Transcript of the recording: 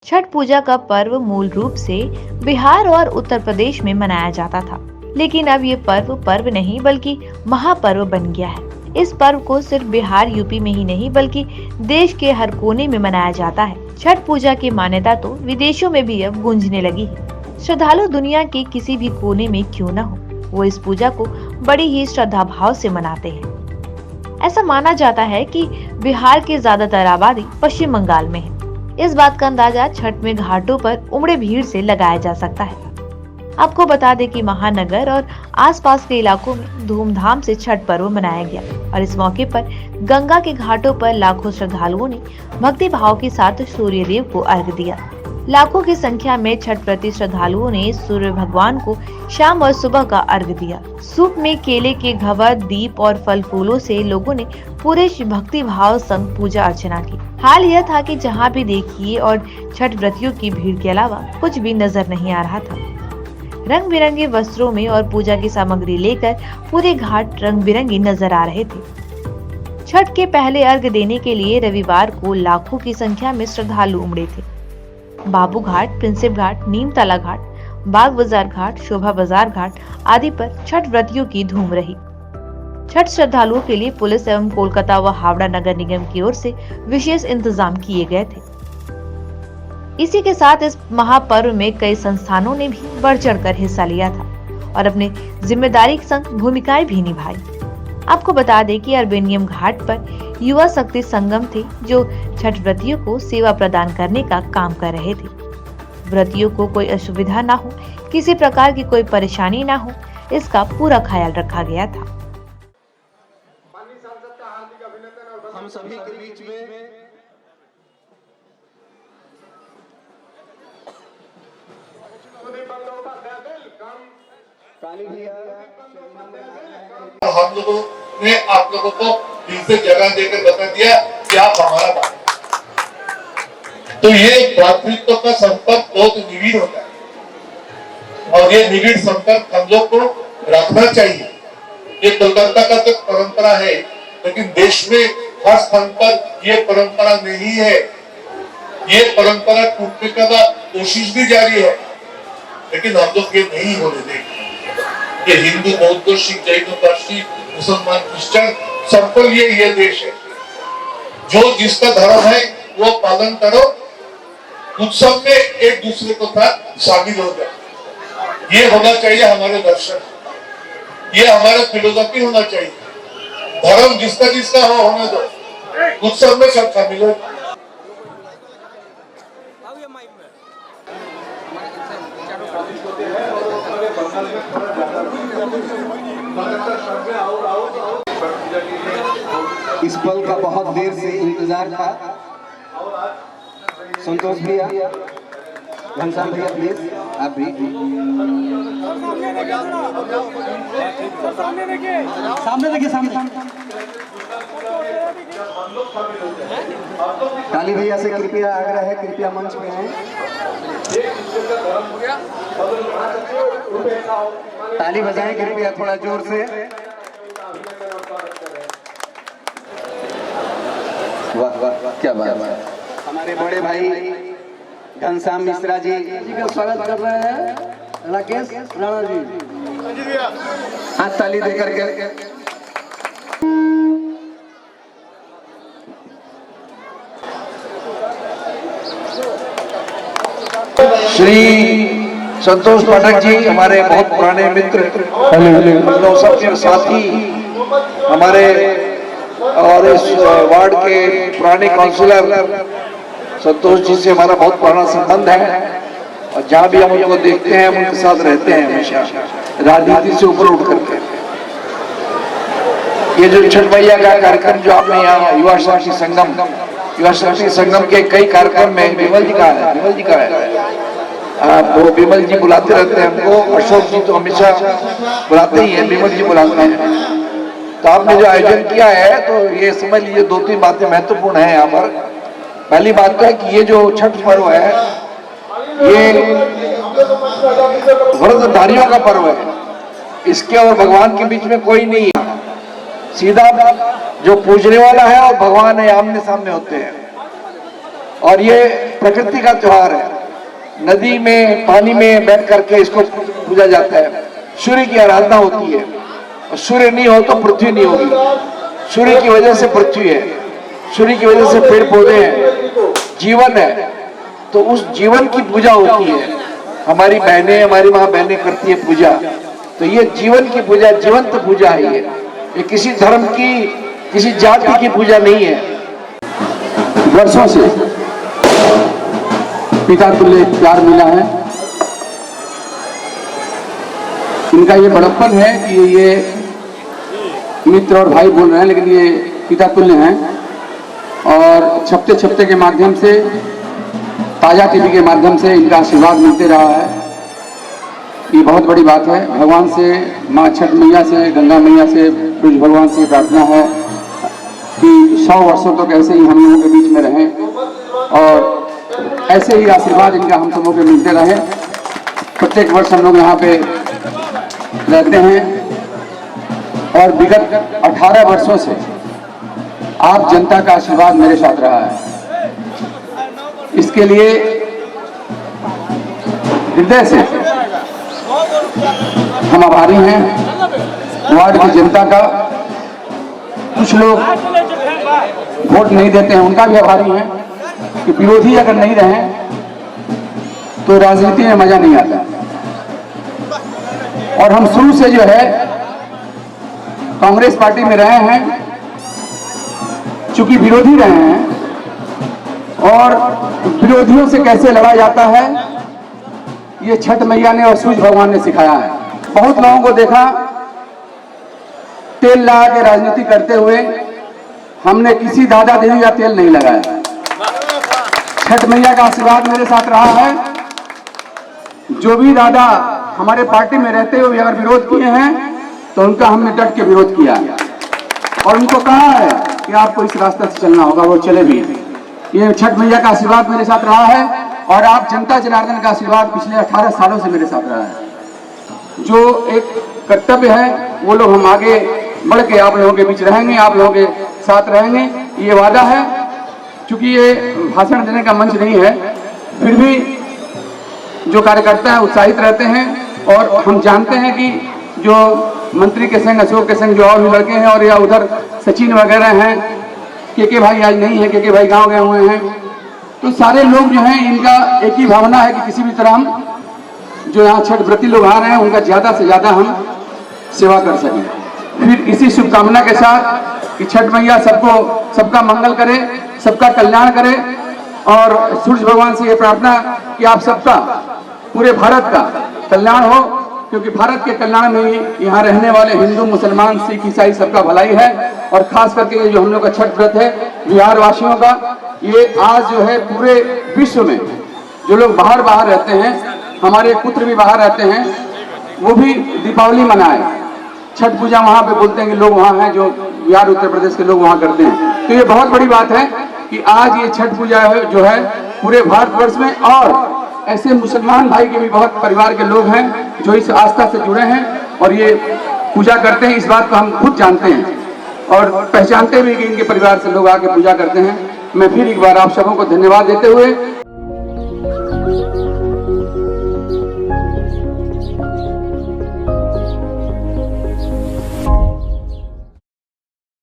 छठ पूजा का पर्व मूल रूप से बिहार और उत्तर प्रदेश में मनाया जाता था, लेकिन अब ये पर्व नहीं बल्कि महापर्व बन गया है। इस पर्व को सिर्फ बिहार यूपी में ही नहीं बल्कि देश के हर कोने में मनाया जाता है। छठ पूजा की मान्यता तो विदेशों में भी अब गूंजने लगी है। श्रद्धालु दुनिया के किसी भी कोने में क्यों न हो, वो इस पूजा को बड़ी ही श्रद्धा भाव से मनाते हैं। ऐसा माना जाता है कि बिहार की ज्यादातर आबादी पश्चिम बंगाल में है। इस बात का अंदाजा छठ में घाटों पर उमड़े भीड़ से लगाया जा सकता है। आपको बता दें कि महानगर और आसपास के इलाकों में धूमधाम से छठ पर्व मनाया गया और इस मौके पर गंगा के घाटों पर लाखों श्रद्धालुओं ने भक्ति भाव के साथ सूर्य देव को अर्घ्य दिया। लाखों की संख्या में छठ व्रती श्रद्धालुओं ने सूर्य भगवान को शाम और सुबह का अर्घ्य दिया। सूप में केले के घवर, दीप और फल फूलों से लोगों ने पूरे भक्ति भाव संग पूजा अर्चना की। हाल यह था कि जहाँ भी देखिए और छठ व्रतियों की भीड़ के अलावा कुछ भी नजर नहीं आ रहा था। रंग बिरंगे वस्त्रों में और पूजा की सामग्री लेकर पूरे घाट रंग बिरंगे नजर आ रहे थे। छठ के पहले अर्घ्य देने के लिए रविवार को लाखों की संख्या में श्रद्धालु उमड़े थे। बाबू घाट, प्रिंसेप घाट, नीमतला घाट, बाग बाजार घाट, शोभा बाजार घाट आदि पर छठ व्रतियों की धूम रही। छठ श्रद्धालुओं के लिए पुलिस एवं कोलकाता व हावड़ा नगर निगम की ओर से विशेष इंतजाम किए गए थे। इसी के साथ इस महापर्व में कई संस्थानों ने भी बढ़ चढ़कर हिस्सा लिया था और अपने जिम्मेदारी संग भूमिकाएं भी निभाई। आपको बता दें कि अर्बेनियम घाट पर युवा शक्ति संगम थे जो छठ व्रतियों को सेवा प्रदान करने का काम कर रहे थे। व्रतियों को कोई असुविधा ना हो, किसी प्रकार की कोई परेशानी ना हो, इसका पूरा ख्याल रखा गया था। हम सभी के बीच में हम लोगों ने आप लोगों को दिल से जगह देकर बता दिया कि आप हमारा भाई। तो ये भ्रातृत्व का संपर्क बहुत निविड़ होता है और ये निविड़ संपर्क हम लोग को रखना चाहिए। ये कोलकाता का तो परंपरा है, लेकिन देश में हर स्थान पर ये परंपरा नहीं है। ये परंपरा टूटने का कोशिश भी जारी है, लेकिन हम लोग ये नहीं होने देंगे। ये हिंदू, बौद्ध, सिख, जैन, पारसी, मुसलमान, क्रिश्चियन सबको ये देश है। जो जिसका धर्म है वो पालन करो, उत्सव में एक दूसरे को साथ शामिल हो जाए। ये होना चाहिए हमारे दर्शन, ये हमारा फिलोसफी होना चाहिए। धर्म जिसका जिसका हो होने दो, उत्सव में सब शामिल हो। इस पल का बहुत देर से इंतजार था। संतोष भैया, घनश्याम भैया प्लीज आप भी सामने देखिए, सामने काली भैया से कृपया आग्रह है, कृपया मंच पे आए। ताली बजाएं कृपया थोड़ा जोर से। वाह वाह वाह, क्या बात है। हमारे बड़े भाई घनश्याम मिश्रा जी का स्वागत कर रहे हैं। राकेश राणा जी हाथ ताली देकर के। श्री संतोष पाठक जी हमारे बहुत पुराने मित्र, मतलब सबके साथी हमारे, और इस वार्ड के पुराने काउंसिलर संतोष जी से हमारा बहुत पुराना संबंध है और जहाँ भी हम उनको देखते हैं हम उनके साथ रहते हैं हमेशा, राजनीति से ऊपर उठ करके। ये जो छठ मैया का कार्यक्रम जो आपने यहाँ युवा शक्ति संगम के कई कार्यक्रम में विमल जी का है, वो विमल जी बुलाते रहते हैं हमको। अशोक जी तो हमेशा बुलाते ही हैं, विमल जी बुलाते हैं। तो आपने जो आयोजन किया है तो ये समझ लीजिए दो तीन बातें महत्वपूर्ण है यहाँ पर। पहली बात तो है कि ये जो छठ पर्व है ये व्रतधारियों का पर्व है, इसके और भगवान के बीच में कोई नहीं है। सीधा जो पूजने वाला है और भगवान है आमने सामने होते हैं। और ये प्रकृति का त्योहार है। नदी में पानी में बैठ करके इसको पूजा जाता है। सूर्य की आराधना होती है, और सूर्य नहीं हो तो पृथ्वी नहीं होगी। सूर्य की वजह से पृथ्वी है, सूर्य की वजह से पेड़ पौधे हैं, जीवन है। तो उस जीवन की पूजा होती है। हमारी बहनें, हमारी माँ बहनें करती है पूजा। तो ये जीवन की पूजा, जीवंत पूजा है। ये किसी धर्म की, किसी जाति की पूजा नहीं है। वर्षों से पिता तुल्य प्यार मिला है। इनका ये बड़प्पन है कि ये मित्र और भाई बोल रहे हैं, लेकिन ये पिता तुल्य हैं। और छपते छपते के माध्यम से, ताजा टीवी के माध्यम से इनका आशीर्वाद मिलते रहा है। ये बहुत बड़ी बात है। भगवान से, माँ छठ मैया से, गंगा मैया से, सूर्य भगवान से प्रार्थना है कि 100 वर्षों तक ऐसे ही हम लोगों के बीच में रहें और ऐसे ही आशीर्वाद इनका हम सबों को मिलते रहे। प्रत्येक वर्ष हम लोग यहाँ पे रहते हैं और विगत 18 वर्षों से आप जनता का आशीर्वाद मेरे साथ रहा है। इसके लिए हृदय से हम आभारी हैं। वार्ड की जनता का, कुछ लोग वोट नहीं देते हैं, उनका भी आभारी हैं कि विरोधी अगर नहीं रहे तो राजनीति में मजा नहीं आता। और हम शुरू से जो है कांग्रेस पार्टी में रहे हैं, चूंकि विरोधी रहे हैं और विरोधियों से कैसे लड़ा जाता है ये छठ मैया ने और सूर्य भगवान ने सिखाया है। बहुत लोगों को देखा तेल लगा के राजनीति करते हुए, हमने किसी दादा देवी का तेल नहीं लगाया। छठ मैया का आशीर्वाद मेरे साथ रहा है। जो भी दादा हमारे पार्टी में रहते हुए अगर विरोध किए हैं तो उनका हमने डट के विरोध किया और उनको कहा है कि आपको इस रास्ते से चलना होगा, वो चले भी। ये छठ मैया का आशीर्वाद मेरे साथ रहा है और आप जनता जनार्दन का आशीर्वाद पिछले 18 सालों से मेरे साथ रहा है। जो एक कर्तव्य है वो लोग हम आगे बढ़ के आप लोगों के बीच रहेंगे, आप लोगों के साथ रहेंगे, ये वादा है। क्योंकि ये भाषण देने का मंच नहीं है, फिर भी जो कार्यकर्ता है उत्साहित रहते हैं और हम जानते हैं कि जो मंत्री के संग, अशोक के संग जो और भी लड़के हैं और या उधर सचिन वगैरह हैं, के भाई आज नहीं है, के भाई गांव गए हुए हैं, तो सारे लोग जो हैं इनका एक ही भावना है कि किसी भी तरह हम जो यहाँ छठ व्रती लोग आ रहे हैं उनका ज़्यादा से ज़्यादा हम सेवा कर सकें। फिर इसी शुभकामना के साथ कि छठ मैया सबका मंगल करे, सबका कल्याण करे और सूर्य भगवान से ये प्रार्थना कि आप सबका, पूरे भारत का कल्याण हो, क्योंकि भारत के कल्याण में ही यहाँ रहने वाले हिंदू, मुसलमान, सिख, ईसाई सबका भलाई है। और खास करके ये जो हम लोग का छठ व्रत है बिहार वासियों का, ये आज जो है पूरे विश्व में जो लोग बाहर रहते हैं, हमारे पुत्र भी बाहर रहते हैं, वो भी दीपावली मनाए, छठ पूजा वहाँ पे बोलते हैं कि लोग वहाँ हैं, जो बिहार उत्तर प्रदेश के लोग वहाँ करते हैं। तो ये बहुत बड़ी बात है कि आज ये छठ पूजा जो है पूरे भारतवर्ष में, और ऐसे मुसलमान भाई के भी बहुत परिवार के लोग हैं जो इस आस्था से जुड़े हैं और ये पूजा करते हैं। इस बात को हम खुद जानते हैं और पहचानते भी कि इनके परिवार से लोग आके पूजा करते हैं। मैं फिर एक बार आप सबों को धन्यवाद देते हुए